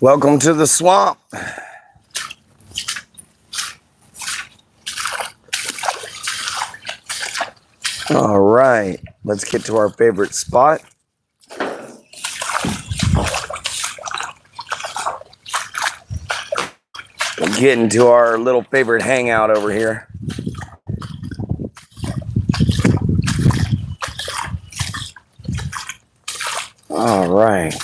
Welcome to the swamp. All right, let's get to our favorite spot. Getting to our little favorite hangout over here. All right.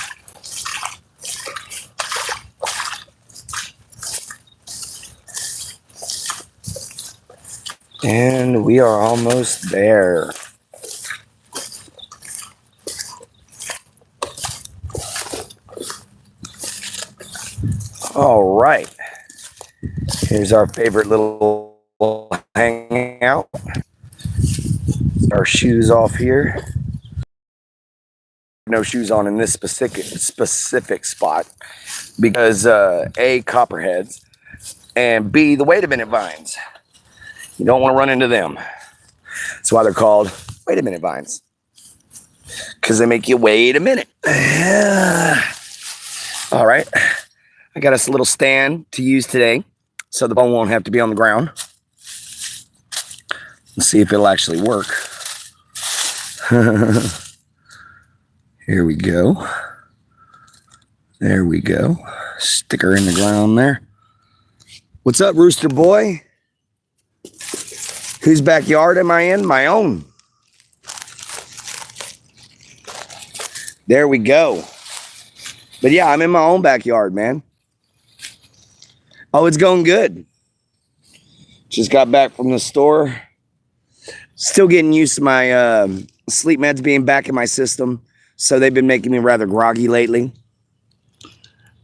And we are almost there. All right. Here's our favorite little hangout. Our shoes off here. No shoes on in this specific spot because A, copperheads, and B, the wait a minute vines. You don't want to run into them. That's why they're called wait a minute vines, because they make you wait a minute. All right, I got us a little stand to use today so the bone won't have to be on the ground. Let's see if it'll actually work. Here we go. There we go. Sticker in the ground there. What's up, Rooster Boy? Whose backyard am I in? My own. There we go. But yeah, I'm in my own backyard, man. Oh, it's going good. Just got back from the store. Still getting used to my sleep meds being back in my system. So they've been making me rather groggy lately.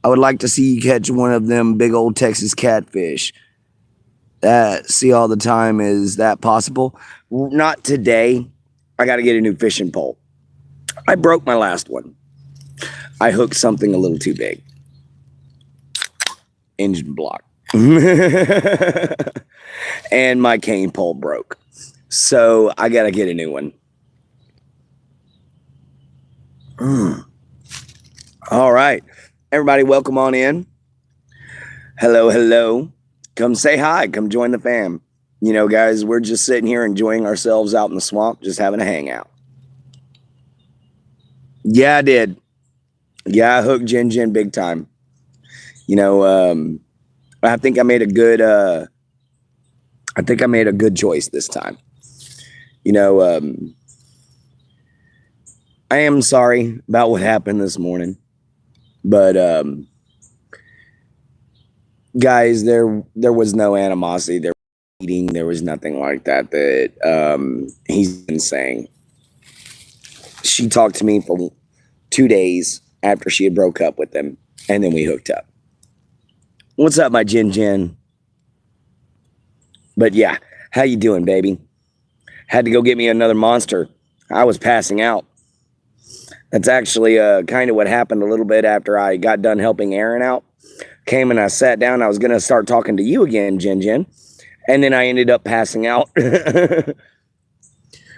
I would like to see you catch one of them big old Texas catfish. See all the time. Is that possible? Not today. I got to get a new fishing pole. I broke my last one. I hooked something a little too big. Engine block. And my cane pole broke. So I got to get a new one. All right. Everybody, welcome on in. Hello, hello. Come say hi. Come join the fam. You know, guys, we're just sitting here enjoying ourselves out in the swamp, just having a hangout. Yeah, I did. Yeah, I hooked Jin big time. You know, I think I made a good choice this time. You know, I am sorry about what happened this morning, but guys, there was no animosity. There was eating. There was nothing like that he's been saying. She talked to me for 2 days after she had broke up with him, and then we hooked up. What's up, my Jin? But yeah, how you doing, baby? Had to go get me another monster. I was passing out. That's actually kind of what happened a little bit after I got done helping Aaron out. Came and I sat down. I was going to start talking to you again, Jin. And then I ended up passing out.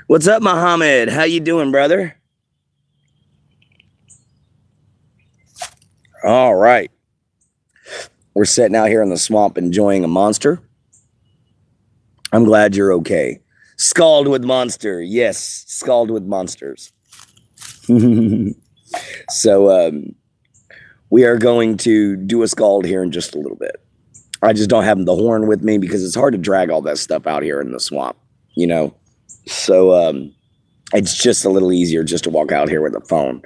What's up, Muhammad? How you doing, brother? All right. We're sitting out here in the swamp enjoying a monster. I'm glad you're okay. Scald with monster. Yes, scald with monsters. So we are going to do a scald here in just a little bit. I just don't have the horn with me because it's hard to drag all that stuff out here in the swamp, you know. So it's just a little easier just to walk out here with a phone.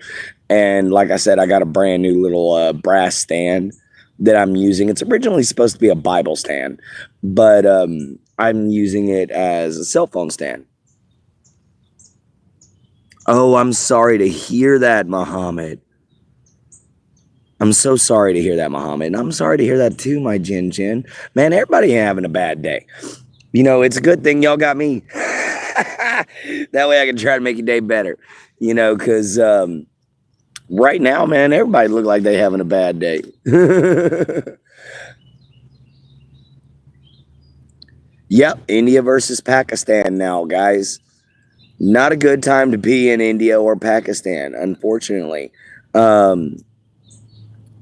And like I said, I got a brand new little brass stand that I'm using. It's originally supposed to be a Bible stand, but I'm using it as a cell phone stand. Oh, I'm sorry to hear that, Muhammad. I'm so sorry to hear that, Muhammad. And I'm sorry to hear that too, my Jin. Man, everybody having a bad day. You know, it's a good thing y'all got me. That way I can try to make your day better. You know, because right now, man, everybody look like they having a bad day. Yep, India versus Pakistan now, guys. Not a good time to be in India or Pakistan, unfortunately.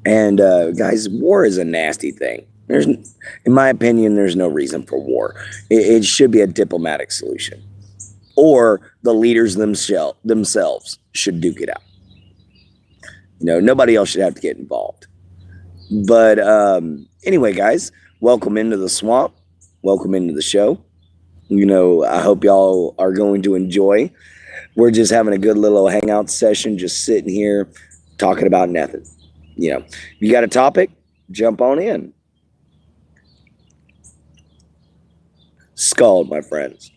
And guys, war is a nasty thing. In my opinion, there's no reason for war. It should be a diplomatic solution, or the leaders themselves should duke it out. Nobody else should have to get involved. But anyway, guys, welcome into the swamp. Welcome into the show. I hope y'all are going to enjoy. We're just having a good little hangout session, just sitting here talking about nothing. If you got a topic, jump on in. Scald, my friends.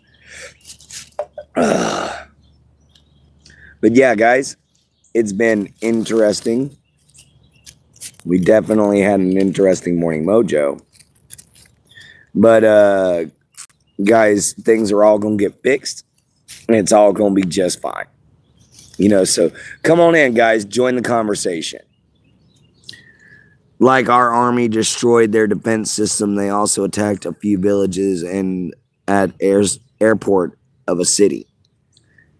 But yeah, guys, it's been interesting. We definitely had an interesting morning mojo. But guys, things are all going to get fixed, and it's all going to be just fine. So come on in, guys. Join the conversation. Like our army destroyed their defense system, they also attacked a few villages and at airport of a city.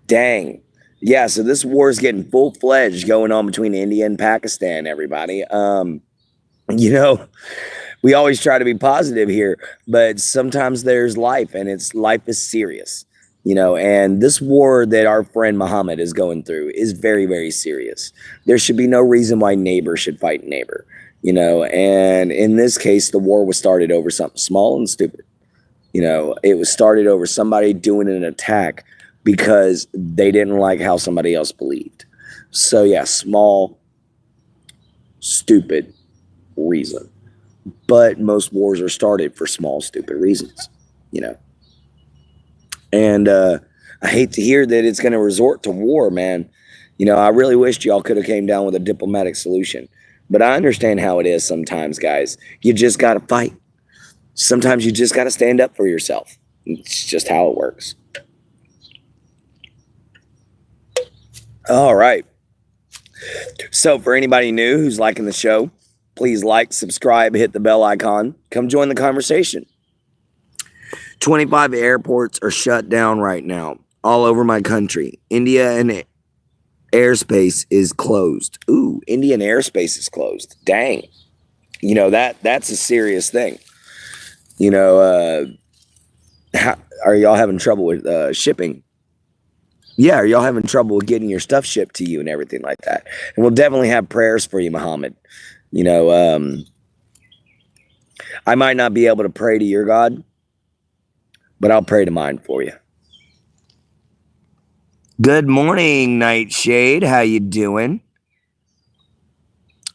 Dang. Yeah, so this war is getting full-fledged going on between India and Pakistan, everybody. We always try to be positive here, but sometimes there's life, and life is serious. And this war that our friend Muhammad is going through is very, very serious. There should be no reason why neighbor should fight neighbor. And in this case, the war was started over something small and stupid. It was started over somebody doing an attack because they didn't like how somebody else believed. So yeah, small, stupid reason. But most wars are started for small, stupid reasons, And I hate to hear that it's going to resort to war, man. I really wished y'all could have came down with a diplomatic solution. But I understand how it is sometimes, guys. You just got to fight. Sometimes you just got to stand up for yourself. It's just how it works. All right. So for anybody new who's liking the show, please like, subscribe, hit the bell icon. Come join the conversation. 25 airports are shut down right now all over my country. India and airspace is closed. Ooh, Indian airspace is closed. Dang. That's a serious thing. Are y'all having trouble with shipping? Yeah, are y'all having trouble with getting your stuff shipped to you and everything like that? And we'll definitely have prayers for you, Muhammad. I might not be able to pray to your God, but I'll pray to mine for you. Good morning, Nightshade. How you doing?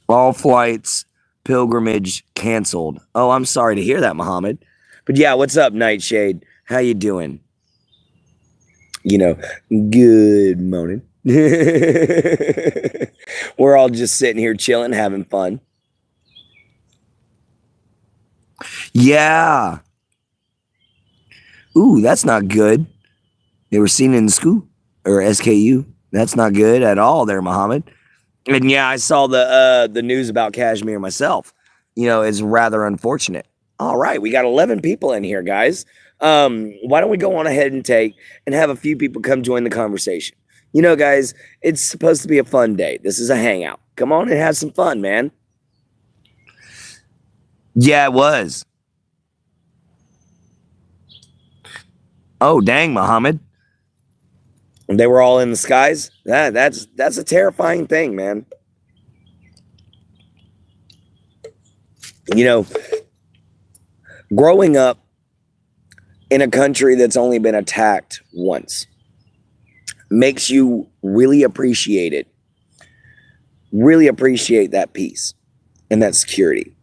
All flights, pilgrimage canceled. Oh, I'm sorry to hear that, Muhammad. But yeah, what's up, Nightshade? How you doing? Good morning. We're all just sitting here chilling, having fun. Yeah. Ooh, that's not good. They were seen in school. Or SKU. That's not good at all there, Muhammad. And yeah, I saw the news about Kashmir myself. It's rather unfortunate. All right, we got 11 people in here, guys. Why don't we go on ahead and have a few people come join the conversation? Guys, it's supposed to be a fun day. This is a hangout. Come on and have some fun, man. Yeah, it was. Oh, dang, Muhammad. They were all in the skies. That's a terrifying thing, man. Growing up in a country that's only been attacked once makes you really appreciate it. Really appreciate that peace and that security.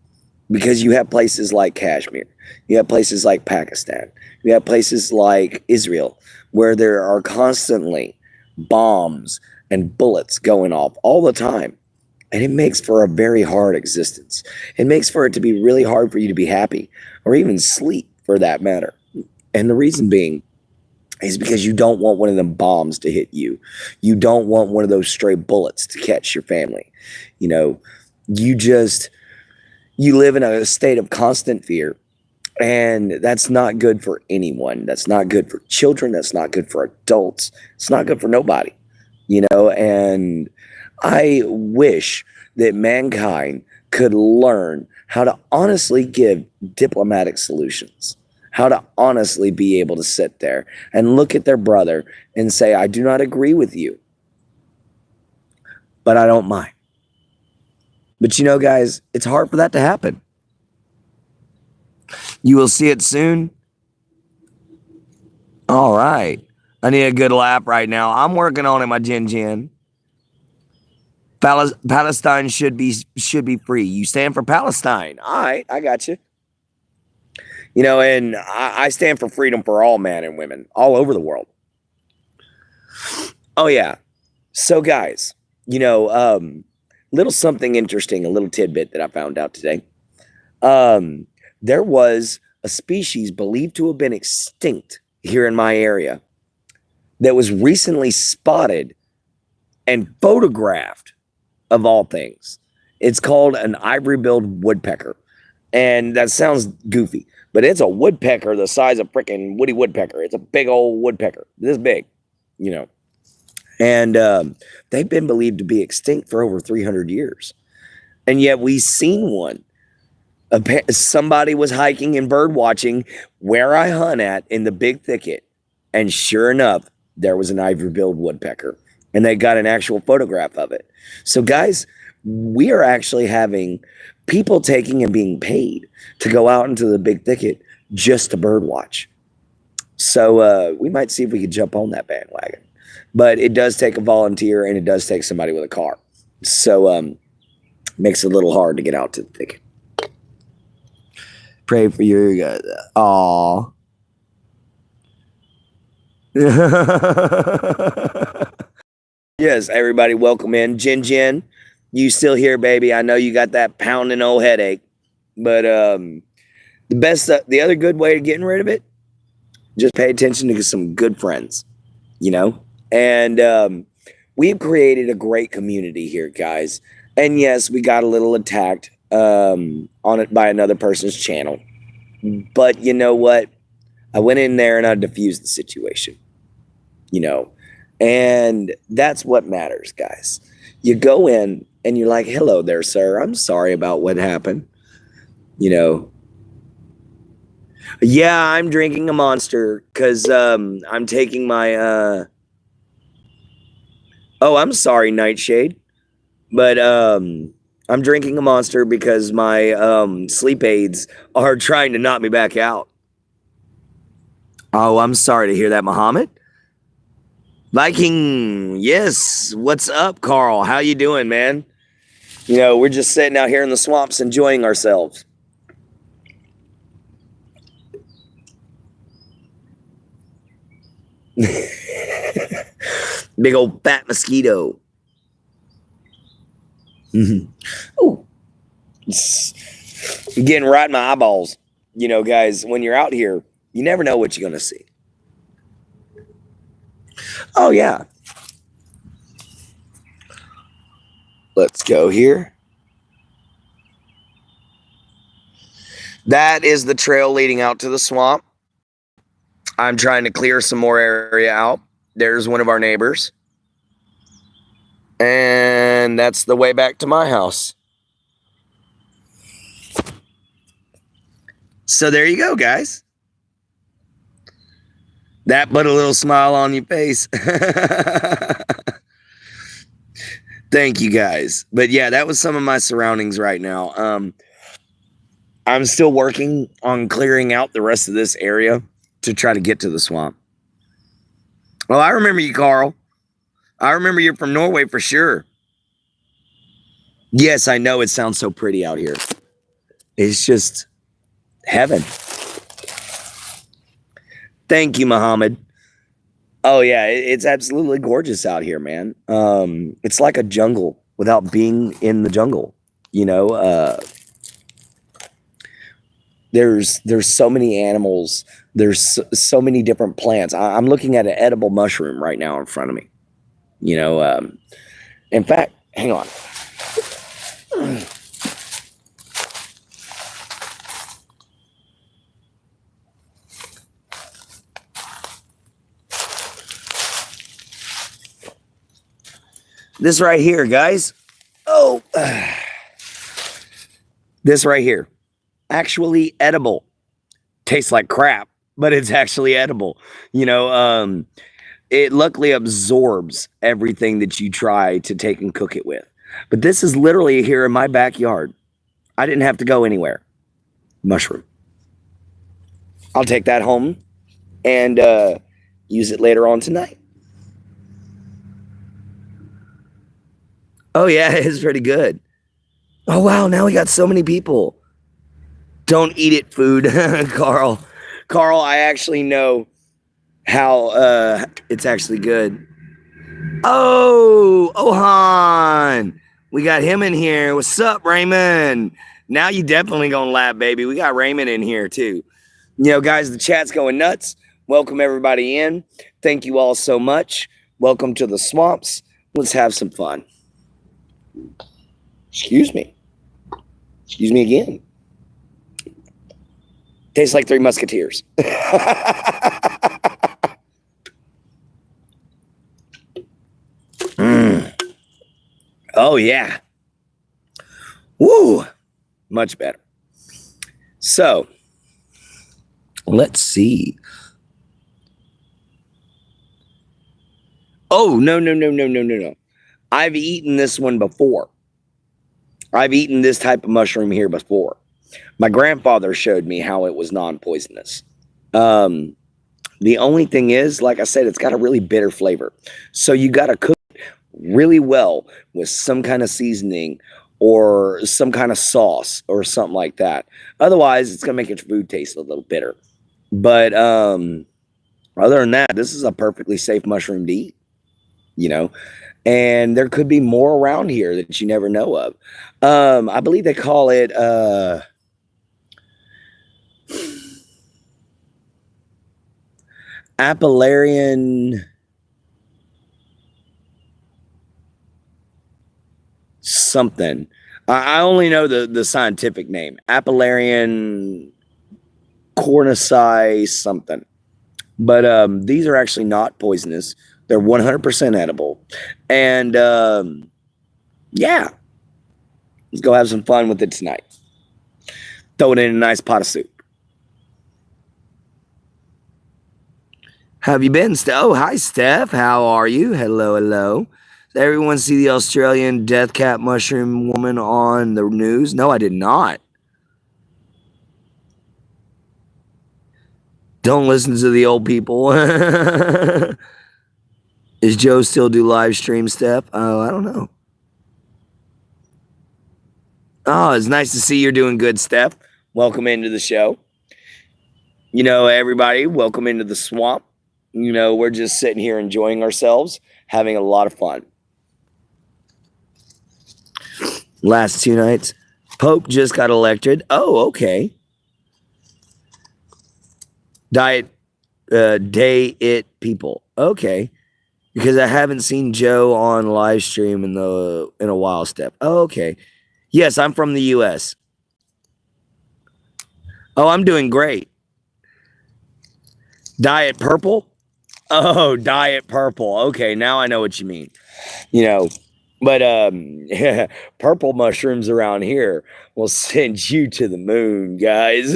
Because you have places like Kashmir. You have places like Pakistan. You have places like Israel, where there are constantly bombs and bullets going off all the time. And it makes for a very hard existence. It makes for it to be really hard for you to be happy or even sleep, for that matter. And the reason being is because you don't want one of them bombs to hit you. You don't want one of those stray bullets to catch your family. You live in a state of constant fear. And that's not good for anyone. That's not good for children. That's not good for adults. It's not good for nobody, and I wish that mankind could learn how to honestly give diplomatic solutions, how to honestly be able to sit there and look at their brother and say, I do not agree with you, but I don't mind. But you know, guys, it's hard for that to happen. You will see it soon. All right. I need a good laugh right now. I'm working on it, my Jin. Palestine should be free. You stand for Palestine. All right, I got you. You know, and I stand for freedom for all men and women all over the world. Oh, yeah. So, guys, you know, little something interesting, a little tidbit that I found out today. There was a species believed to have been extinct here in my area that was recently spotted and photographed, of all things. It's called an ivory-billed woodpecker. And that sounds goofy, but it's a woodpecker the size of freaking Woody Woodpecker. It's a big old woodpecker, this big, you know. And they've been believed to be extinct for over 300 years. And yet we've seen one. Somebody was hiking and bird watching where I hunt at in the big thicket. And sure enough, there was an ivory-billed woodpecker. And they got an actual photograph of it. So guys, we are actually having people taking and being paid to go out into the big thicket just to bird watch. So we might see if we could jump on that bandwagon. But it does take a volunteer and it does take somebody with a car. So makes it a little hard to get out to the thicket. Pray for you guys. Aw. Yes, everybody, welcome in. Jin, you still here, baby? I know you got that pounding old headache, but the other good way of getting rid of it, just pay attention to some good friends, you know. And we've created a great community here, guys. And yes, we got a little attacked on it by another person's channel, but you know what? I went in there and I diffused the situation, you know. And that's what matters, guys. You go in and you're like, hello there, sir. I'm sorry about what happened. You know, yeah, I'm drinking a Monster because I'm taking my, oh, I'm sorry, Nightshade. But I'm drinking a Monster because my sleep aids are trying to knock me back out. Oh, I'm sorry to hear that, Muhammad. Viking, yes. What's up, Carl? How you doing, man? You know, we're just sitting out here in the swamps enjoying ourselves. Big old fat mosquito. Oh, getting right in my eyeballs. You know, guys, when you're out here, you never know what you're going to see. Oh, yeah. Let's go here. That is the trail leading out to the swamp. I'm trying to clear some more area out. There's one of our neighbors. And that's the way back to my house. So there you go, guys. That put a little smile on your face. Thank you, guys. But yeah, that was some of my surroundings right now. I'm still working on clearing out the rest of this area to try to get to the swamp. Well, I remember you, Carl. I remember you're from Norway for sure. Yes, I know it sounds so pretty out here. It's just heaven. Thank you, Muhammad. Oh, yeah, it's absolutely gorgeous out here, man. It's like a jungle without being in the jungle, you know. There's so many animals. There's so many different plants. I'm looking at an edible mushroom right now in front of me. You know, in fact, hang on. This right here, guys. Oh, This right here, actually edible. Tastes like crap, but it's actually edible. You know, it luckily absorbs everything that you try to take and cook it with. But this is literally here in my backyard. I didn't have to go anywhere. Mushroom. I'll take that home and use it later on tonight. Oh, yeah, it's pretty good. Oh, wow, now we got so many people. Don't eat it, food, Carl. Carl, I actually know how it's actually good. Oh, Ohan. We got him in here. What's up, Raymond? Now you definitely gonna laugh, baby. We got Raymond in here, too. You know, guys, the chat's going nuts. Welcome, everybody, in. Thank you all so much. Welcome to the swamps. Let's have some fun. Excuse me. Excuse me again. Tastes like Three Musketeers. Oh, yeah. Woo. Much better. So, let's see. Oh, no. I've eaten this one before. I've eaten this type of mushroom here before. My grandfather showed me how it was non-poisonous. The only thing is, like I said, it's got a really bitter flavor. So you got to cook it really well with some kind of seasoning or some kind of sauce or something like that. Otherwise, it's going to make your food taste a little bitter. But other than that, this is a perfectly safe mushroom to eat, you know. And there could be more around here that you never know of. I believe they call it Apalarian something. I only know the scientific name. Apalarian cornici something. But these are actually not poisonous. They're 100% edible. And yeah, let's go have some fun with it tonight. Throw it in a nice pot of soup. Have you been, Steph? Oh, hi, Steph. How are you? Hello. Did everyone see the Australian death cap mushroom woman on the news? No, I did not. Don't listen to the old people. Is Joe still do live stream, Steph? Oh, I don't know. Oh, it's nice to see you're doing good, Steph. Welcome into the show. You know, everybody, welcome into the swamp. You know, we're just sitting here enjoying ourselves, having a lot of fun. Last 2 nights, Pope just got elected. Oh, okay. Day it people. Okay. Because I haven't seen Joe on live stream in a while, Steph. Oh, okay. Yes, I'm from the US. Oh, I'm doing great. Diet purple? Oh, diet purple. Okay, now I know what you mean. You know, but purple mushrooms around here will send you to the moon, guys.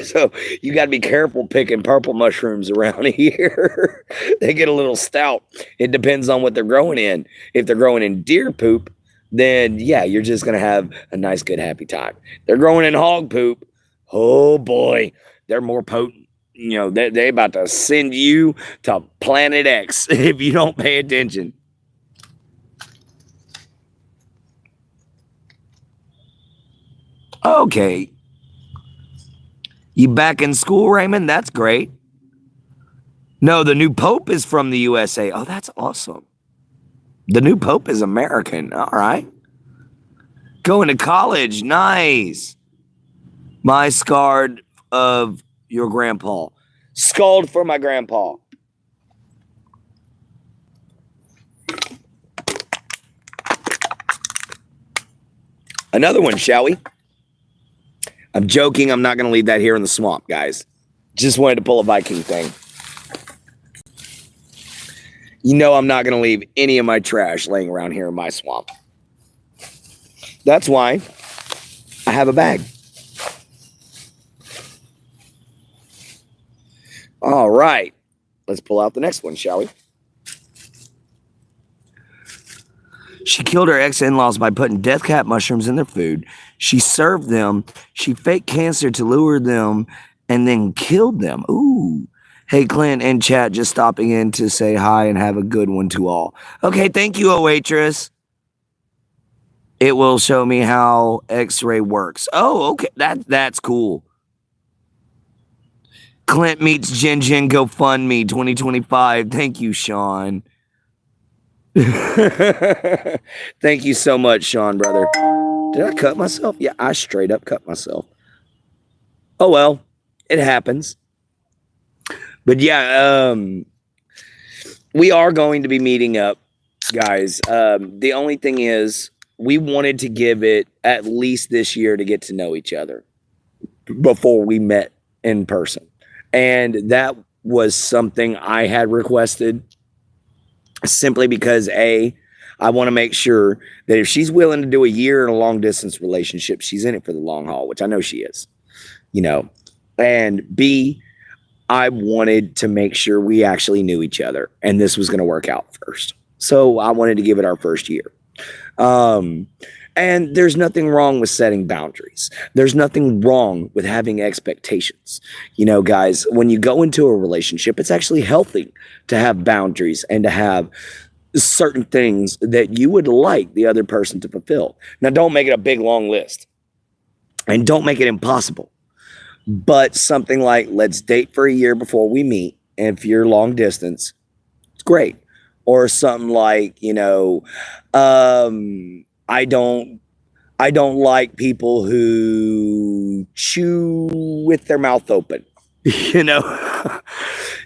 So you got to be careful picking purple mushrooms around here. They get a little stout. It depends on what they're growing in. If they're growing in deer poop, then yeah, you're just going to have a nice, good, happy time. They're growing in hog poop. Oh boy, they're more potent. You know, they about to send you to Planet X if you don't pay attention. Okay. You back in school, Raymond? That's great. No, the new Pope is from the USA. Oh, that's awesome. The new Pope is American. All right. Going to college. Nice. My scarred of your grandpa. Scald for my grandpa. Another one, shall we? I'm joking. I'm not going to leave that here in the swamp, guys. Just wanted to pull a Viking thing. You know I'm not going to leave any of my trash laying around here in my swamp. That's why I have a bag. All right. Let's pull out the next one, shall we? She killed her ex-in-laws by putting death cap mushrooms in their food. She served them. She faked cancer to lure them and then killed them. Ooh. Hey, Clint and chat, just stopping in to say hi and have a good one to all. Okay, thank you, waitress. It will show me how X-ray works. Oh, okay. That's cool. Clint meets Jin Jin GoFundMe 2025. Thank you, Sean. Thank you so much, Sean, brother. Did I cut myself? Yeah, I straight up cut myself. Oh, well, it happens. But yeah, we are going to be meeting up, guys. The only thing is, we wanted to give it at least this year to get to know each other before we met in person. And that was something I had requested simply because, A, I want to make sure that if she's willing to do a year in a long distance relationship, she's in it for the long haul, which I know she is, you know. And B, I wanted to make sure we actually knew each other and this was going to work out first. So I wanted to give it our first year. And there's nothing wrong with setting boundaries. There's nothing wrong with having expectations. You know, guys, when you go into a relationship, it's actually healthy to have boundaries and to have certain things that you would like the other person to fulfill. Now, don't make it a big, long list and don't make it impossible. But something like, let's date for a year before we meet. And if you're long distance, it's great. Or something like, you know, I don't like people who chew with their mouth open. You know,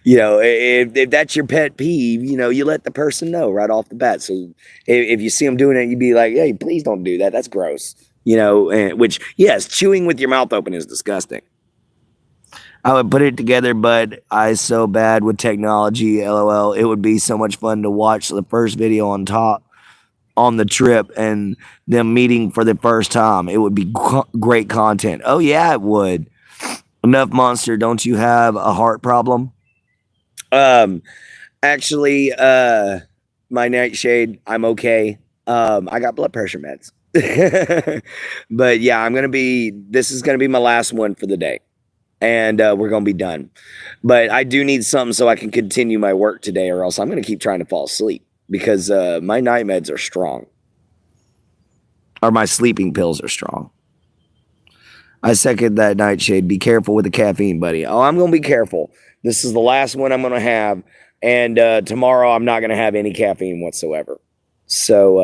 if that's your pet peeve, you know, you let the person know right off the bat. So if you see them doing it, you'd be like, hey, please don't do that. That's gross. You know, which, yes, chewing with your mouth open is disgusting. I would put it together, but I so bad with technology. LOL. It would be so much fun to watch the first video on the trip and them meeting for the first time. It would be great content. Oh yeah, it would. Enough Monster. Don't you have a heart problem? Actually, my nightshade, I'm okay. I got blood pressure meds. But yeah, this is gonna be my last one for the day. And we're going to be done. But I do need something so I can continue my work today, or else I'm going to keep trying to fall asleep because my night meds are strong. Or my sleeping pills are strong. I second that, Nightshade. Be careful with the caffeine, buddy. Oh, I'm going to be careful. This is the last one I'm going to have. And tomorrow I'm not going to have any caffeine whatsoever. So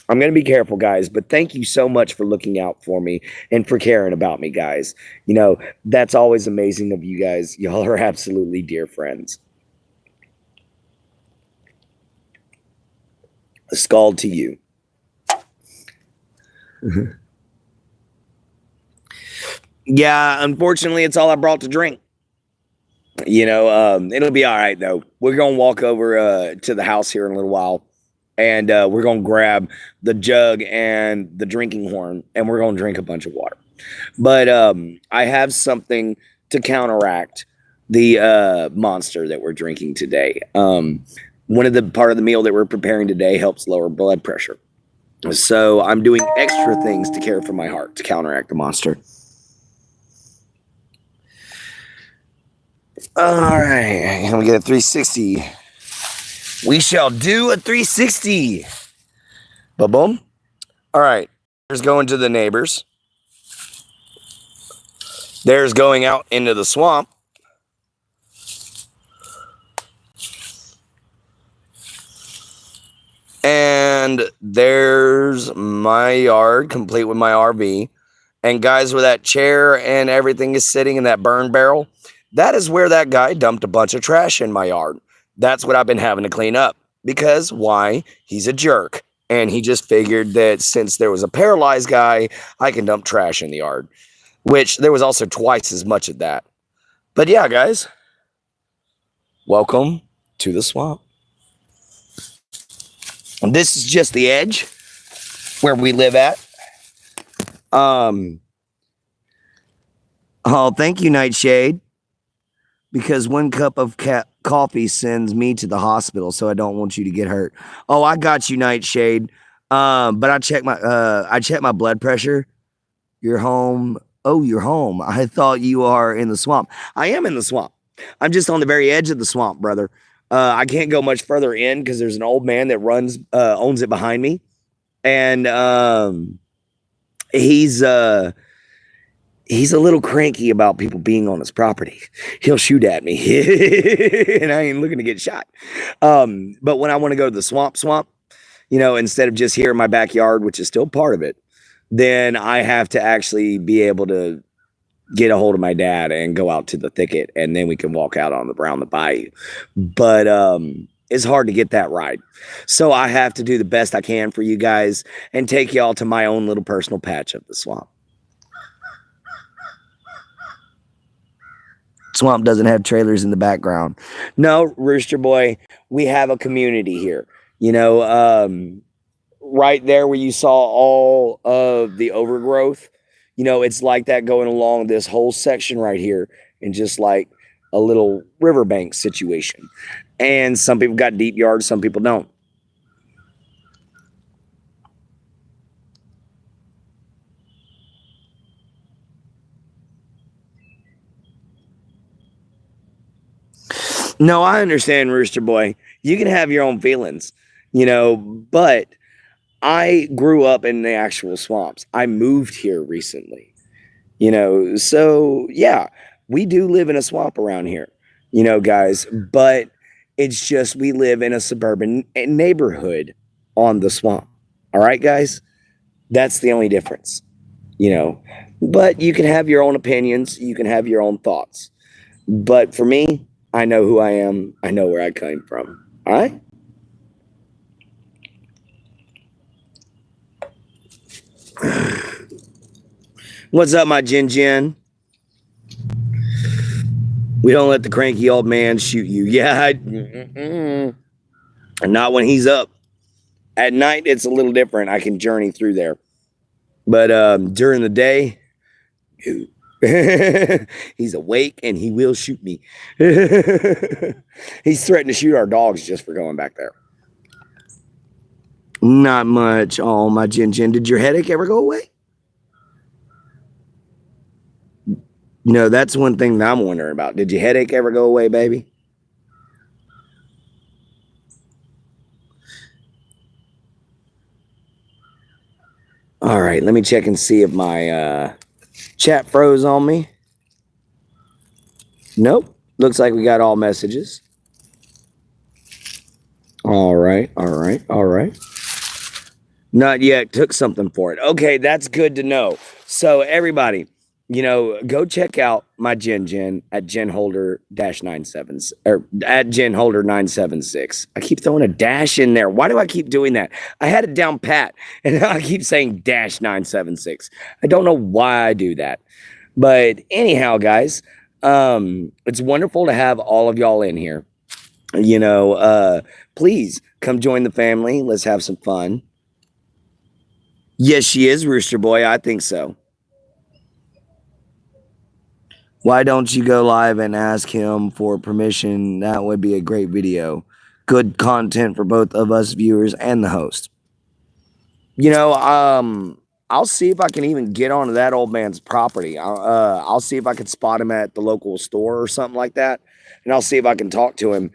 I'm going to be careful, guys, but thank you so much for looking out for me and for caring about me, guys. You know, that's always amazing of you guys. Y'all are absolutely dear friends. A skull to you. Yeah, unfortunately, it's all I brought to drink. You know, it'll be all right, though. We're going to walk over to the house here in a little while. And we're going to grab the jug and the drinking horn, and we're going to drink a bunch of water. But I have something to counteract the monster that we're drinking today. One of the part of the meal that we're preparing today helps lower blood pressure. So I'm doing extra things to care for my heart to counteract the monster. All right, I'm going to get a 360. We shall do a 360. Ba-boom. All right. There's going to the neighbors. There's going out into the swamp. And there's my yard, complete with my RV. And guys, where that chair and everything is sitting in that burn barrel, that is where that guy dumped a bunch of trash in my yard. That's what I've been having to clean up. Because why? He's a jerk. And he just figured that since there was a paralyzed guy, I can dump trash in the yard. Which there was also twice as much of that. But yeah, guys. Welcome to the swamp. And this is just the edge where we live at. Oh, thank you, Nightshade. Because 1 cup of coffee sends me to the hospital, so I don't want you to get hurt. Oh, I got you, Nightshade. But I checked my blood pressure. You're home. Oh, you're home. I thought you are in the swamp. I am in the swamp. I'm just on the very edge of the swamp, brother. I can't go much further in because there's an old man that owns it behind me, and he's a little cranky about people being on his property. He'll shoot at me, and I ain't looking to get shot. But when I want to go to the swamp, instead of just here in my backyard, which is still part of it, then I have to actually be able to get a hold of my dad and go out to the thicket, and then we can walk out around the bayou. But it's hard to get that right. So I have to do the best I can for you guys and take y'all to my own little personal patch of the swamp. Swamp doesn't have trailers in the background. No, Rooster Boy, we have a community here. Right there where you saw all of the overgrowth, it's like that going along this whole section right here, and just like a little riverbank situation. And some people got deep yards, some people don't. No, I understand, Rooster Boy. You can have your own feelings, but I grew up in the actual swamps. I moved here recently, so yeah, we do live in a swamp around here, guys, but it's just we live in a suburban neighborhood on the swamp. All right, guys? That's the only difference, but you can have your own opinions, you can have your own thoughts. But for me, I know who I am. I know where I came from. All right? What's up, my Jin? We don't let the cranky old man shoot you. Yeah, not when he's up. At night, it's a little different. I can journey through there. But during the day, he's awake and he will shoot me. He's threatened to shoot our dogs just for going back there. Not much. Oh, my Jin. Did your headache ever go away? That's one thing that I'm wondering about. Did your headache ever go away, baby? All right, let me check and see if my chat froze on me. Nope. Looks like we got all messages. All right. Not yet. Took something for it. Okay, that's good to know. So everybody, go check out my Jin at Genholder-97 or at Genholder976. I keep throwing a dash in there. Why do I keep doing that? I had it down pat, and now I keep saying -976. I don't know why I do that. But anyhow, guys, it's wonderful to have all of y'all in here. Please come join the family. Let's have some fun. Yes, she is, Rooster Boy. I think so. Why don't you go live and ask him for permission? That would be a great video. Good content for both of us viewers and the host. I'll see if I can even get onto that old man's property. I'll see if I can spot him at the local store or something like that. And I'll see if I can talk to him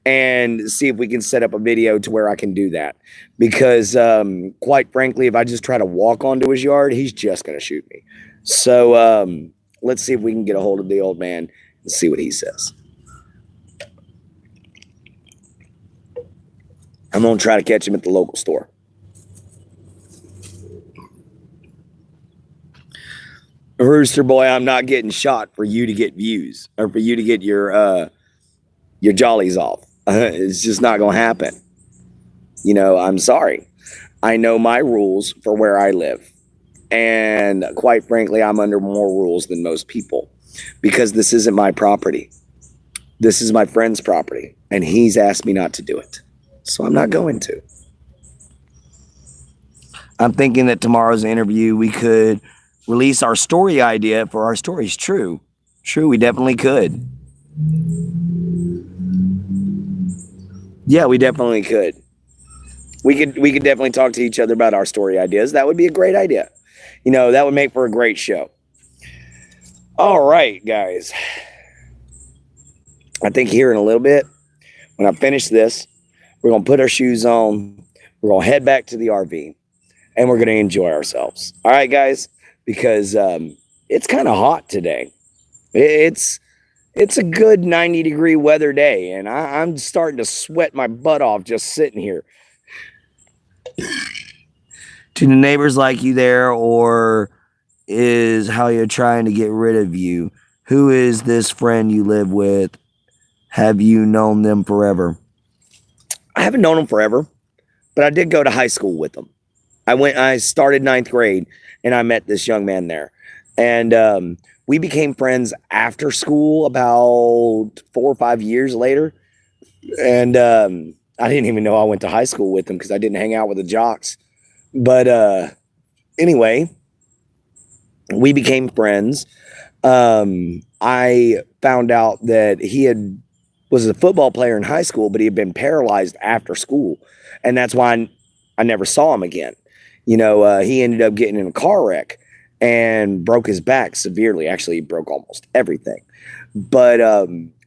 and see if we can set up a video to where I can do that. Because quite frankly, if I just try to walk onto his yard, he's just going to shoot me. So let's see if we can get a hold of the old man and see what he says. I'm going to try to catch him at the local store. Rooster Boy, I'm not getting shot for you to get views or for you to get your jollies off. It's just not going to happen. I'm sorry. I know my rules for where I live. And quite frankly, I'm under more rules than most people because this isn't my property. This is my friend's property, and he's asked me not to do it. So I'm not going to. I'm thinking that tomorrow's interview, we could release our story idea for our stories. True. True, we definitely could. Yeah, we definitely could. We could definitely talk to each other about our story ideas. That would be a great idea. That would make for a great show. All right, guys. I think here in a little bit, when I finish this, we're going to put our shoes on. We're going to head back to the RV and we're going to enjoy ourselves. All right, guys, because it's kind of hot today. It's a good 90-degree weather day, and I'm starting to sweat my butt off just sitting here. Do the neighbors like you there, or is how you're trying to get rid of you? Who is this friend you live with? Have you known them forever? I haven't known them forever, but I did go to high school with them. I started 9th grade, and I met this young man there. And we became friends after school about 4 or 5 years later. And I didn't even know I went to high school with him because I didn't hang out with the jocks. But anyway, we became friends. I found out that he was a football player in high school, but he had been paralyzed after school. And that's why I never saw him again. He ended up getting in a car wreck and broke his back severely. Actually, he broke almost everything. But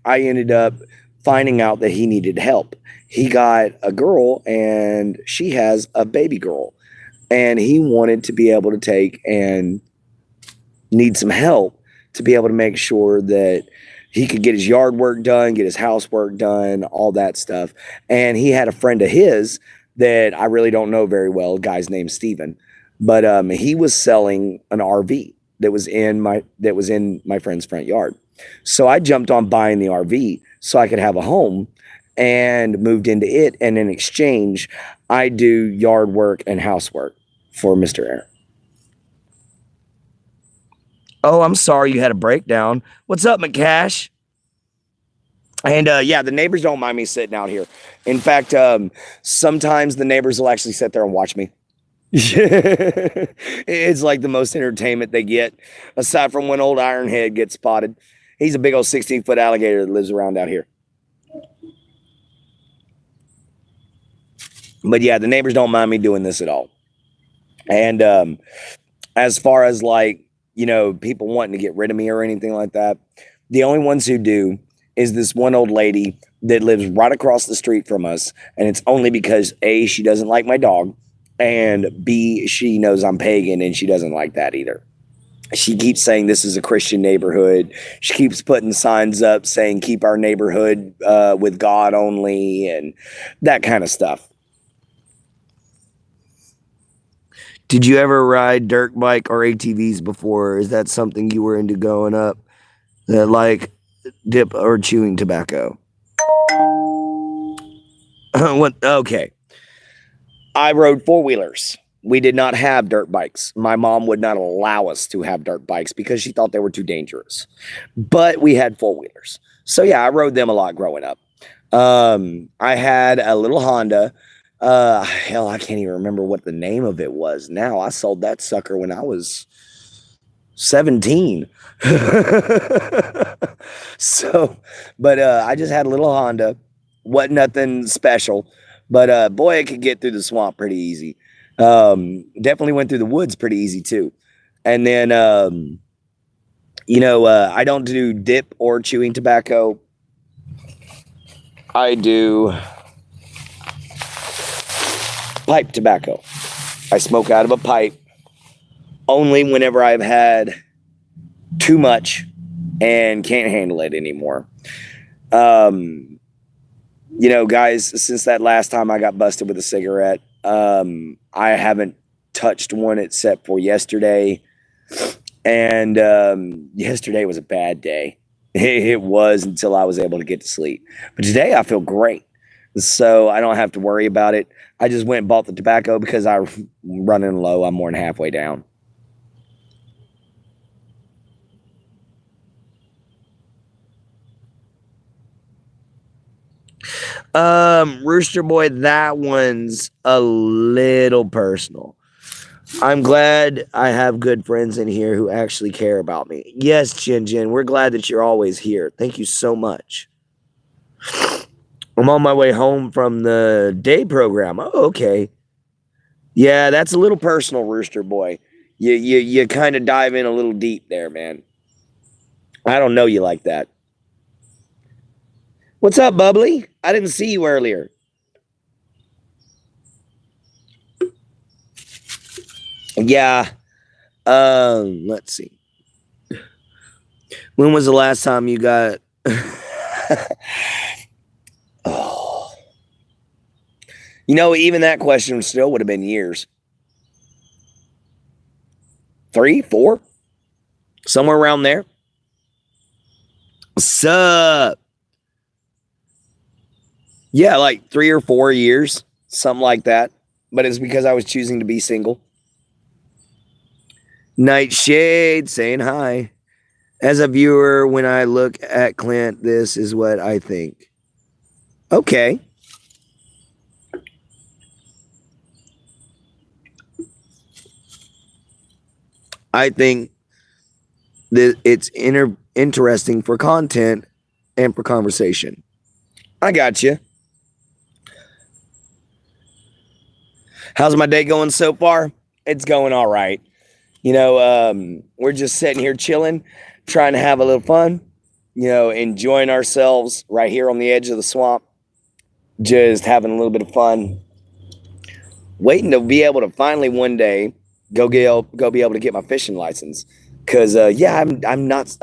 I ended up finding out that he needed help. He got a girl, and she has a baby girl. And he wanted to be able to take and need some help to be able to make sure that he could get his yard work done, get his housework done, all that stuff. And he had a friend of his that I really don't know very well, a guy's named Steven. But he was selling an RV that was in my friend's front yard. So I jumped on buying the RV so I could have a home and moved into it. And in exchange, I do yard work and housework for Mr. Aaron. Oh, I'm sorry you had a breakdown. What's up, McCash? And yeah, the neighbors don't mind me sitting out here. In fact, sometimes the neighbors will actually sit there and watch me. It's like the most entertainment they get, aside from when old Ironhead gets spotted. He's a big old 16-foot alligator that lives around out here. But yeah, the neighbors don't mind me doing this at all. And as far as people wanting to get rid of me or anything like that, the only ones who do is this one old lady that lives right across the street from us. And it's only because A, she doesn't like my dog, and B, she knows I'm pagan and she doesn't like that either. She keeps saying this is a Christian neighborhood. She keeps putting signs up saying keep our neighborhood with God only and that kind of stuff. Did you ever ride dirt bike or ATVs before? Is that something you were into growing up? Like dip or chewing tobacco? What? Okay. I rode four-wheelers. We did not have dirt bikes. My mom would not allow us to have dirt bikes because she thought they were too dangerous. But we had four-wheelers. So yeah, I rode them a lot growing up. I had a little Honda. Hell, I can't even remember what the name of it was now. I sold that sucker when I was 17. But I just had a little Honda. Wasn't nothing special. But boy, it could get through the swamp pretty easy. Definitely went through the woods pretty easy too. And then, I don't do dip or chewing tobacco. I do pipe tobacco. I smoke out of a pipe only whenever I've had too much and can't handle it anymore. Guys, since that last time I got busted with a cigarette, I haven't touched one except for yesterday. And yesterday was a bad day. It was until I was able to get to sleep. But today I feel great. So I don't have to worry about it. I just went and bought the tobacco because I'm running low. I'm more than halfway down. Rooster Boy, that one's a little personal. I'm glad I have good friends in here who actually care about me. Yes, Jin Jin, we're glad that you're always here. Thank you so much. I'm on my way home from the day program. Oh, okay. Yeah, that's a little personal, Rooster Boy. You kind of dive in a little deep there, man. I don't know you like that. What's up, Bubbly? I didn't see you earlier. Yeah. Let's see. When was the last time you got Oh. You know, even that question still would have been years. 3, 4? Somewhere around there. What's up? Yeah, like 3 or 4 years, something like that. But it's because I was choosing to be single. Nightshade saying hi. As a viewer, when I look at Clint, this is what I think. Okay. I think that it's interesting for content and for conversation. I got you. How's my day going so far? It's going all right. You know, we're just sitting here chilling, trying to have a little fun, you know, enjoying ourselves right here on the edge of the swamp, just having a little bit of fun, waiting to be able to finally one day go be able to get my fishing license. Cause yeah, I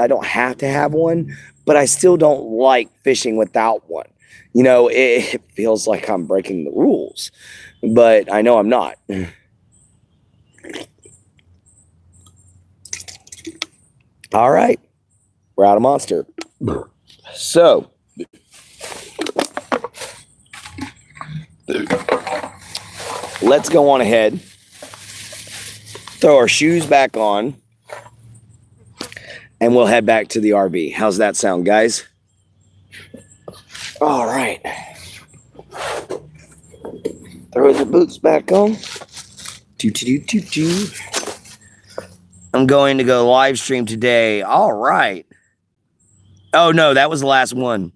don't have to have one, but I still don't like fishing without one. You know, it feels like I'm breaking the rules, but I know I'm not. All right, we're out of Monster. So, let's go on ahead, throw our shoes back on, and we'll head back to the RV. How's that sound, guys? All right. Throw the boots back on. I'm going to go live stream today. All right. Oh, no, that was the last one.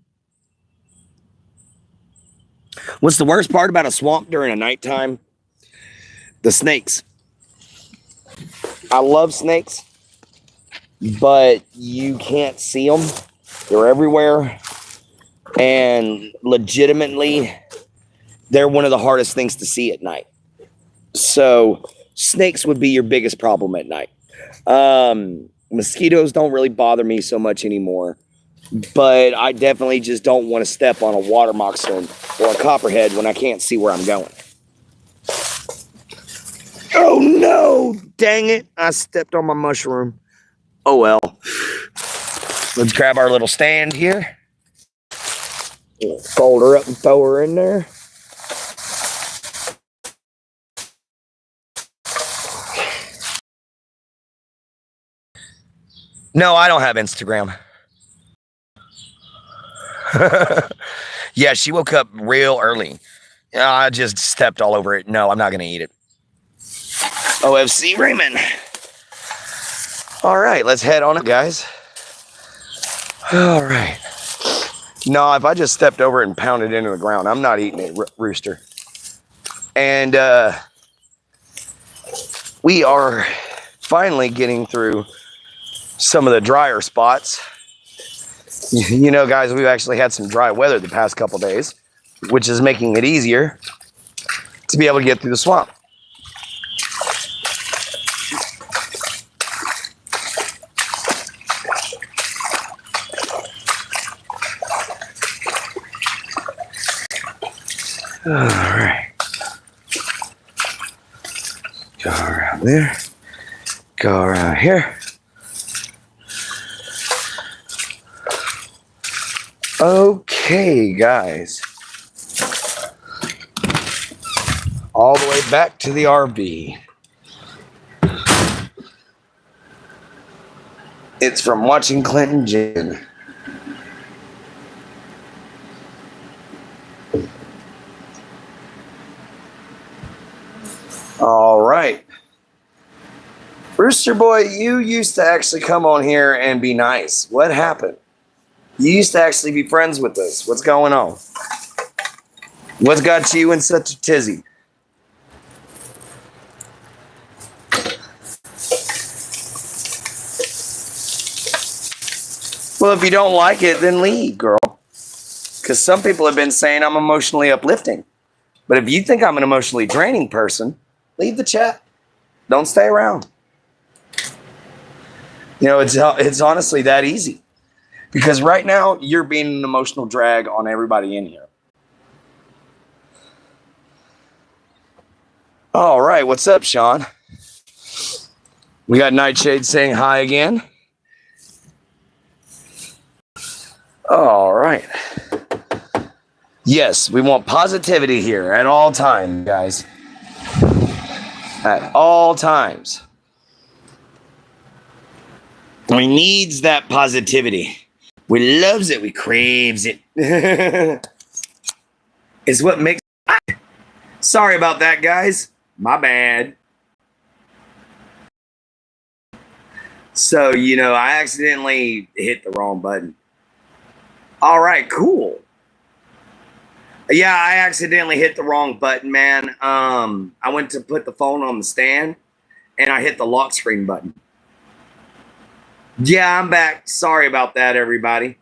What's the worst part about a swamp during a nighttime? The snakes. I love snakes, but you can't see them. They're everywhere. And legitimately, they're one of the hardest things to see at night. So snakes would be your biggest problem at night. Mosquitoes don't really bother me so much anymore, but I definitely just don't want to step on a water moccasin or a copperhead when I can't see where I'm going. Oh no, dang it, I stepped on my mushroom. Oh well. Let's grab our little stand here. Fold her up and throw her in there. No, I don't have Instagram. Yeah, she woke up real early. I just stepped all over it. No, I'm not going to eat it. OFC Raymond. All right, let's head on it, guys. All right. No, if I just stepped over it and pounded into the ground, I'm not eating it, Rooster. And we are finally getting through some of the drier spots. You know, guys, we've actually had some dry weather the past couple days, which is making it easier to be able to get through the swamp. All right. Go around there. Go around here. Okay, guys. All the way back to the RV. It's from watching Clint Gage. All right. Rooster Boy, you used to actually come on here and be nice. What happened? You used to actually be friends with us. What's going on? What's got you in such a tizzy? Well, if you don't like it, then leave, girl. Because some people have been saying I'm emotionally uplifting. But if you think I'm an emotionally draining person, leave the chat. Don't stay around. You know, it's honestly that easy. Because right now, you're being an emotional drag on everybody in here. All right, what's up, Sean? We got Nightshade saying hi again. All right. Yes, we want positivity here at all times, guys. At all times. We needs that positivity. We loves it. We craves it. It's what makes... Sorry about that, guys. My bad. So, you know, I accidentally hit the wrong button. All right, cool. Yeah, I accidentally hit the wrong button, man. I went to put the phone on the stand, and I hit the lock screen button. Yeah, I'm back. Sorry about that, everybody.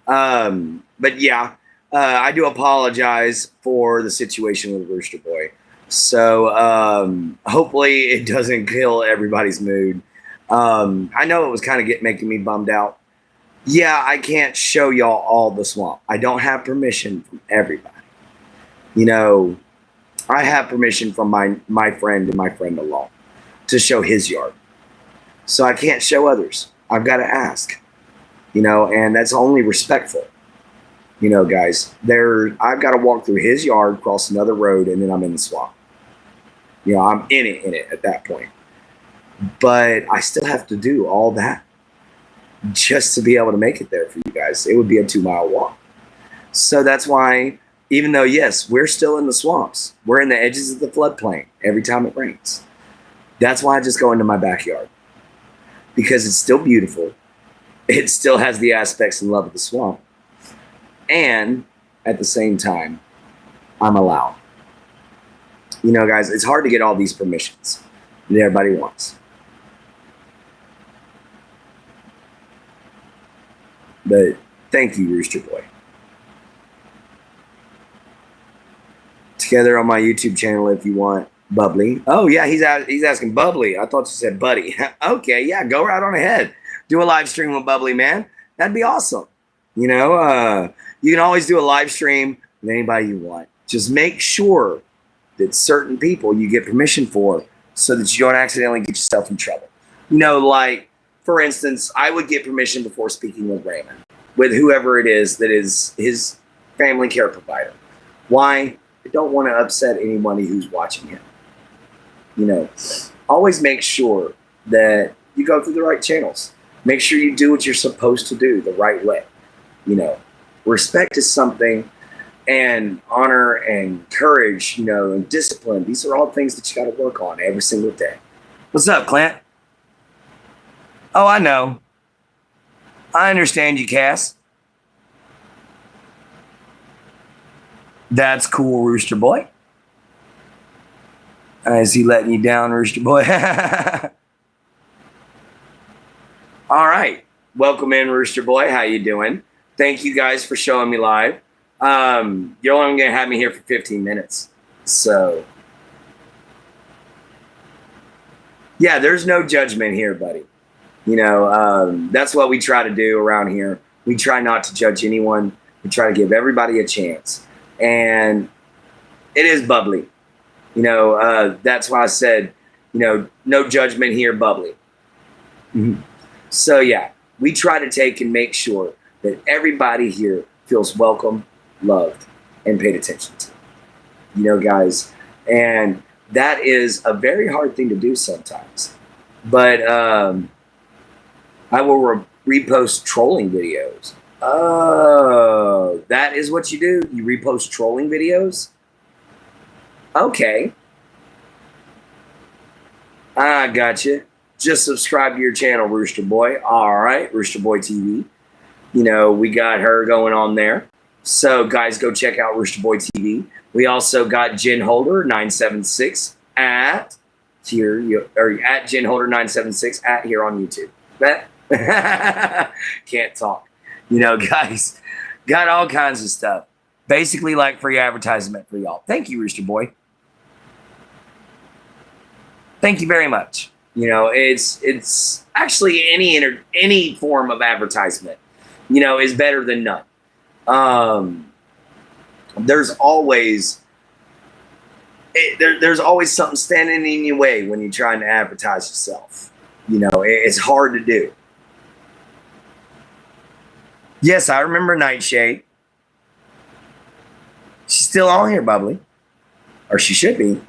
But yeah, I do apologize for the situation with Rooster Boy. So hopefully it doesn't kill everybody's mood. I know it was kind of making me bummed out. Yeah, I can't show y'all all the swamp. I don't have permission from everybody. You know, I have permission from my friend and my friend alone to show his yard. So I can't show others. I've got to ask, you know, and that's only respectful. You know, guys, I've got to walk through his yard, cross another road, and then I'm in the swamp. You know, I'm in it at that point. But I still have to do all that just to be able to make it there for you guys. It would be a 2-mile walk. So that's why, even though, yes, we're still in the swamps, we're in the edges of the floodplain every time it rains. That's why I just go into my backyard. Because it's still beautiful. It still has the aspects and love of the swamp. And at the same time, I'm allowed. You know, guys, it's hard to get all these permissions that everybody wants. But thank you, Rooster Boy. Together on my YouTube channel if you want. Bubbly. Oh, yeah, he's asking Bubbly. I thought you said Buddy. Okay, yeah, go right on ahead. Do a live stream with Bubbly, man. That'd be awesome. You know, you can always do a live stream with anybody you want. Just make sure that certain people you get permission for so that you don't accidentally get yourself in trouble. You know, like, for instance, I would get permission before speaking with Raymond, with whoever it is that is his family care provider. Why? I don't want to upset anybody who's watching him. You know, always make sure that you go through the right channels. Make sure you do what you're supposed to do the right way. You know, respect is something, and honor and courage, you know, and discipline. These are all things that you got to work on every single day. What's up, Clint? Oh, I know. I understand you, Cass. That's cool, Rooster Boy. Is he letting you down, Rooster Boy? All right. Welcome in, Rooster Boy. How you doing? Thank you guys for showing me live. You're only going to have me here for 15 minutes. So, yeah, there's no judgment here, buddy. You know, that's what we try to do around here. We try not to judge anyone. We try to give everybody a chance. And it is bubbly. You know, that's why I said, you know, no judgment here, bubbly. Mm-hmm. So, yeah, we try to take and make sure that everybody here feels welcome, loved, and paid attention to. You know, guys, and that is a very hard thing to do sometimes. But I will repost trolling videos. Oh, that is what you do? You repost trolling videos? Okay. I gotcha. just subscribe to your channel, Rooster Boy. All right, Rooster Boy TV. You know, we got her going on there. So, guys, go check out Rooster Boy TV. We also got Jen Holder 976 at here, or at Jen Holder 976 at here on YouTube. Can't talk. You know, guys, got all kinds of stuff. Basically, like free advertisement for y'all. Thank you, Rooster Boy. Thank you very much. You know, it's actually any form of advertisement, you know, is better than none. There's always there's always something standing in your way when you're trying to advertise yourself. You know, it's hard to do. Yes, I remember Nightshade. She's still on here, Bubbly, or she should be.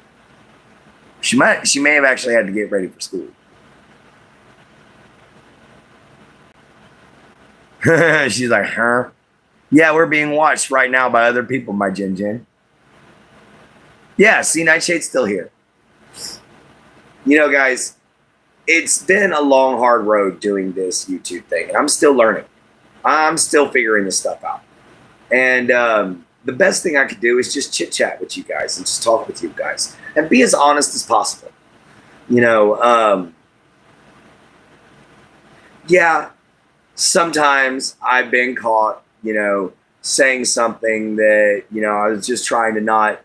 She may have actually had to get ready for school. She's like, huh? Yeah, we're being watched right now by other people, my Jen Jen. Yeah, see, Nightshade's still here. You know, guys, it's been a long, hard road doing this YouTube thing, and I'm still learning. I'm still figuring this stuff out. And the best thing I could do is just chit-chat with you guys and just talk with you guys and be as honest as possible. You know, yeah, sometimes I've been caught, you know, saying something that, you know, I was just trying to not,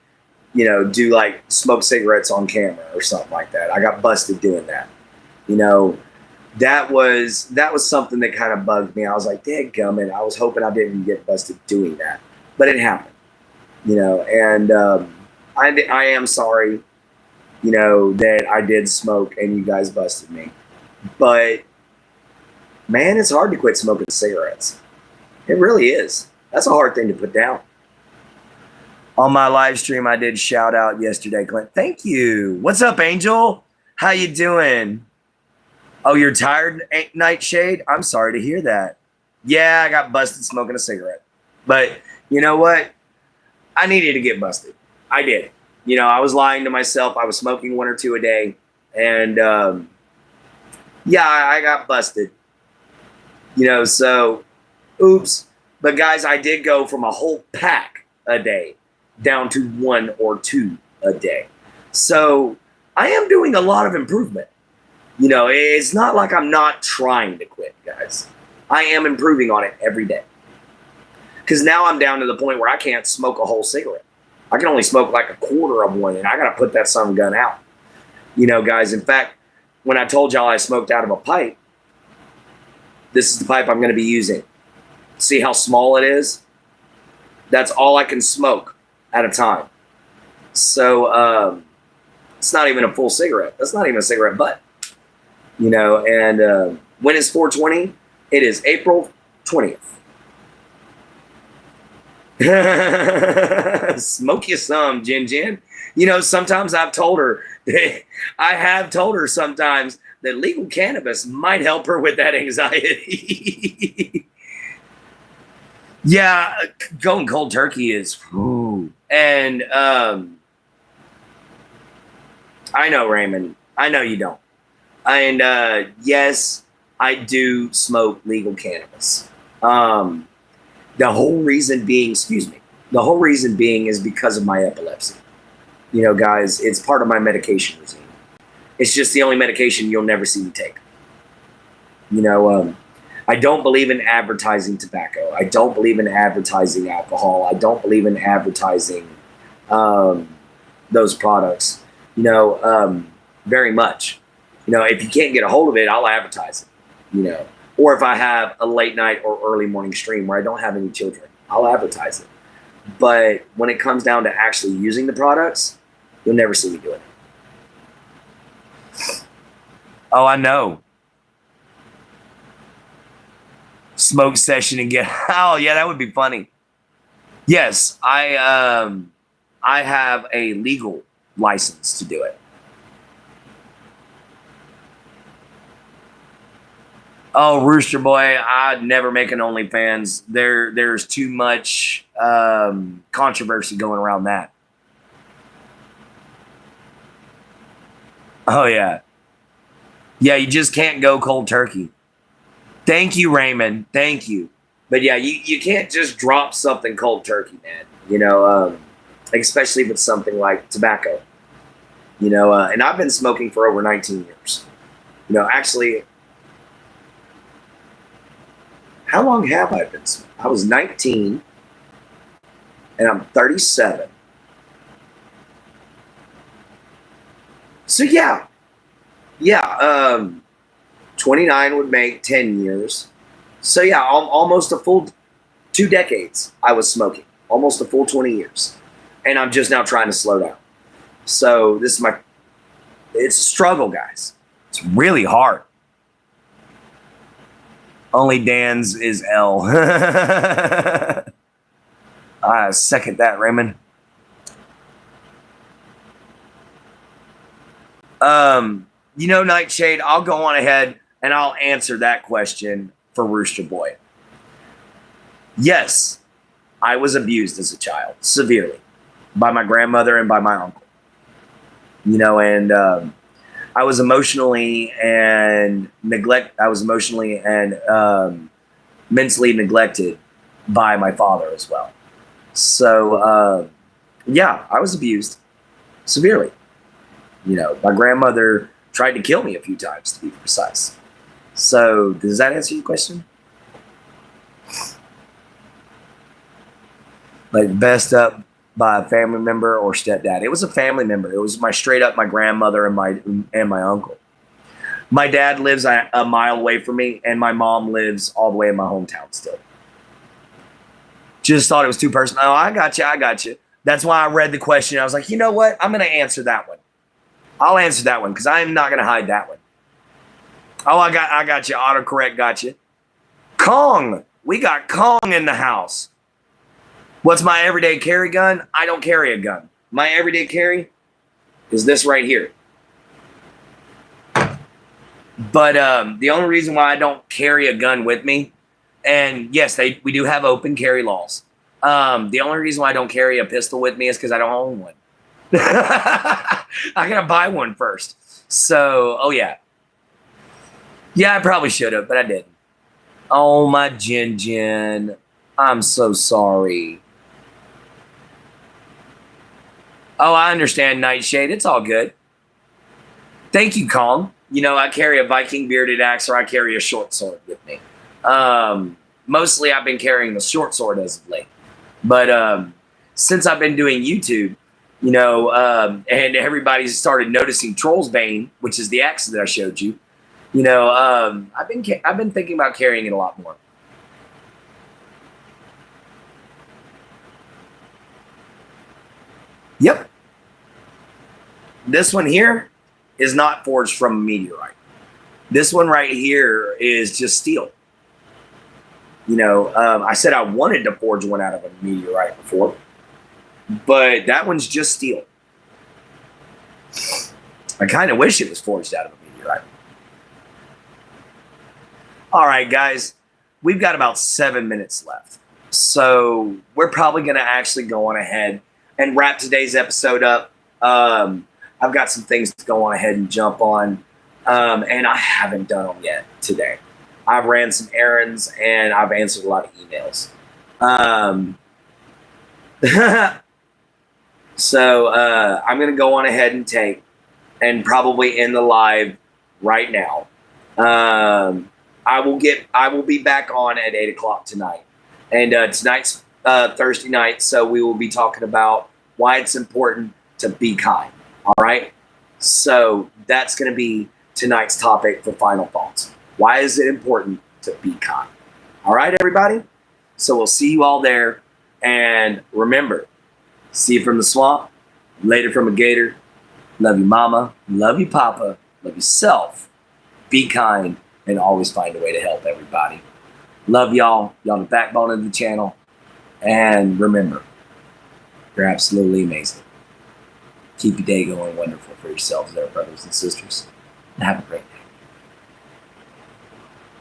you know, do like smoke cigarettes on camera or something like that. I got busted doing that. You know, that was something that kind of bugged me. I was like, dadgummit, I was hoping I didn't get busted doing that. But it happened, you know, and I am sorry, you know, that I did smoke and you guys busted me. But, man, it's hard to quit smoking cigarettes. It really is. That's a hard thing to put down. On my live stream, I did shout out yesterday, Clint. Thank you. What's up, Angel? How you doing? Oh, you're tired, Nightshade? I'm sorry to hear that. Yeah, I got busted smoking a cigarette. But you know what? I needed to get busted. I did. You know, I was lying to myself. I was smoking 1 or 2 a day. And, yeah, I got busted. You know, so, oops. But, guys, I did go from a whole pack a day down to 1 or 2 a day. So, I am doing a lot of improvement. You know, it's not like I'm not trying to quit, guys. I am improving on it every day. Because now I'm down to the point where I can't smoke a whole cigarette. I can only smoke like a quarter of one, and I got to put that son of a gun out. You know, guys, in fact, when I told y'all I smoked out of a pipe, this is the pipe I'm going to be using. See how small it is? That's all I can smoke at a time. So it's not even a full cigarette. That's not even a cigarette butt. You know, and when it's 420, it is April 20th. Smoke you some, Jen Jen. You know, sometimes I've told her, I have told her sometimes that legal cannabis might help her with that anxiety. Yeah, going cold turkey is, ooh. And I know, Raymond. I know you don't. And yes, I do smoke legal cannabis. The whole reason being, the whole reason being is because of my epilepsy. You know, guys, it's part of my medication routine. It's just the only medication you'll never see me take. You know, I don't believe in advertising tobacco. I don't believe in advertising alcohol. I don't believe in advertising those products, you know, very much. You know, if you can't get a hold of it, I'll advertise it, you know. Or if I have a late night or early morning stream where I don't have any children, I'll advertise it. But when it comes down to actually using the products, you'll never see me doing it. Oh, I know. Smoke session and get, oh yeah, that would be funny. Yes, I have a legal license to do it. Oh, Rooster Boy, I'd never make an OnlyFans. There's too much controversy going around that. Oh, yeah. Yeah, you just can't go cold turkey. Thank you, Raymond. Thank you. But yeah, you can't just drop something cold turkey, man. You know, especially if it's something like tobacco. You know, and I've been smoking for over 19 years. You know, actually, how long have I been smoking? I was 19 and I'm 37. So yeah, 29 would make 10 years. So yeah, almost a full 2 decades I was smoking, almost a full 20 years. And I'm just now trying to slow down. So this is it's a struggle, guys. It's really hard. Only Dan's is L. I second that, Raymond. You know, Nightshade, I'll go on ahead and I'll answer that question for Rooster Boy. Yes, I was abused as a child, severely, by my grandmother and by my uncle. You know, and I was emotionally and mentally neglected by my father as well. So yeah, I was abused severely. You know, my grandmother tried to kill me a few times, to be precise. So does that answer your question? Like best up by a family member or stepdad? It was a family member. It was my grandmother and my uncle. My dad lives a mile away from me, and my mom lives all the way in my hometown still. Just thought it was too personal. Oh, I got you. That's why I read the question. I was like, you know what? I'm going to answer that one. I'll answer that one because I'm not going to hide that one. Oh, I got you. Autocorrect got you. Kong. We got Kong in the house. What's my everyday carry gun? I don't carry a gun. My everyday carry is this right here. But the only reason why I don't carry a gun with me, and yes, we do have open carry laws. The only reason why I don't carry a pistol with me is because I don't own one. I gotta buy one first. So, oh yeah. Yeah, I probably should have, but I didn't. Oh, my Jin. I'm so sorry. Oh, I understand, Nightshade. It's all good. Thank you, Kong. You know, I carry a Viking bearded axe or I carry a short sword with me. Mostly I've been carrying the short sword as of late. But since I've been doing YouTube, you know, and everybody's started noticing Troll's Bane, which is the axe that I showed you, you know, I've been thinking about carrying it a lot more. Yep. This one here is not forged from a meteorite. This one right here is just steel. You know, I said I wanted to forge one out of a meteorite before, but that one's just steel. I kind of wish it was forged out of a meteorite. All right, guys, we've got about 7 minutes left. So we're probably going to actually go on ahead and wrap today's episode up. I've got some things to go on ahead and jump on, and I haven't done them yet today. I've ran some errands, and I've answered a lot of emails. So I'm going to go on ahead and take and probably end the live right now. I will be back on at 8 o'clock tonight. And tonight's Thursday night, so we will be talking about why it's important to be kind. All right? So that's going to be tonight's topic for Final Thoughts. Why is it important to be kind? All right, everybody? So we'll see you all there. And remember, see you from the swamp, later from a gator. Love you, mama. Love you, papa. Love yourself. Be kind and always find a way to help everybody. Love y'all. Y'all the backbone of the channel. And remember, you're absolutely amazing. Keep your day going wonderful for yourselves there, brothers and sisters. And have a great day.